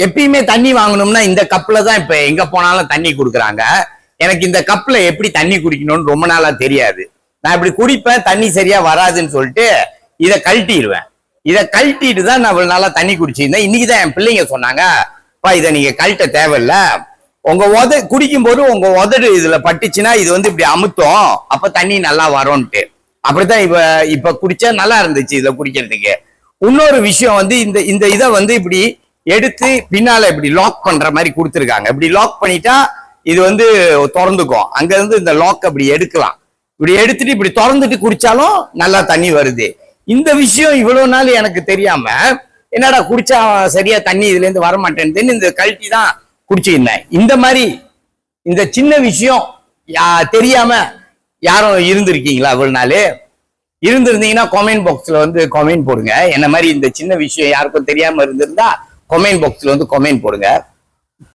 எப்பயுமே தண்ணி வாங்கணும்னா இந்த கப்ல தான் இப்ப எங்க போனாலும் தண்ணி குடுக்குறாங்க. எனக்கு இந்த கப்ல எப்படி தண்ணி குடிக்கணும்னு ரொம்ப நாளா தெரியாது. நான் இப்படி குடிப்பேன், தண்ணி சரியா வராதுன்னு சொல்லிட்டு இதை கழட்டிடுவேன். இதை கழட்டிட்டு தான் நான் இவ்வளவு நாளா தண்ணி குடிச்சிருந்தேன். இன்னைக்குதான் என் பிள்ளைங்க சொன்னாங்க, இதை நீங்க கழட்ட தேவையில்ல, உங்க குடிக்கும் போது உங்க உதடு இதுல பட்டுச்சுன்னா இது இப்படி அமுத்தும், அப்ப தண்ணி நல்லா வரும்ட்டு. அப்படித்தான் இப்ப குடிச்சா நல்லா இருந்துச்சு இதை குடிக்கிறதுக்கு. இன்னொரு விஷயம் இந்த இந்த இதை இப்படி எடுத்து பின்னால இப்படி லாக் பண்ற மாதிரி கொடுத்துருக்காங்க. இப்படி லாக் பண்ணிட்டா இது திறந்துக்கும். அங்க இருந்து இந்த லாக் அப்படி எடுக்கலாம். இப்படி எடுத்துட்டு இப்படி திறந்துட்டு குடிச்சாலும் நல்லா தண்ணி வருது. இந்த விஷயம் இவ்வளவு நாள் எனக்கு தெரியாம, என்னடா குடிச்சா சரியா தண்ணி இதுல இருந்து வர மாட்டேன்னு இந்த கழட்டி தான் குடிச்சிருந்தேன். இந்த மாதிரி இந்த சின்ன விஷயம் தெரியாம யாரும் இருந்திருக்கீங்களா? இவ்வளவு நாள் இருந்திருந்தீங்கன்னா கமெண்ட் பாக்ஸ்ல கமெண்ட் போடுங்க. என்ன மாதிரி இந்த சின்ன விஷயம் யாருக்கும் தெரியாம இருந்திருந்தா கமெண்ட் பாக்ஸ்ல கமெண்ட் போடுங்க.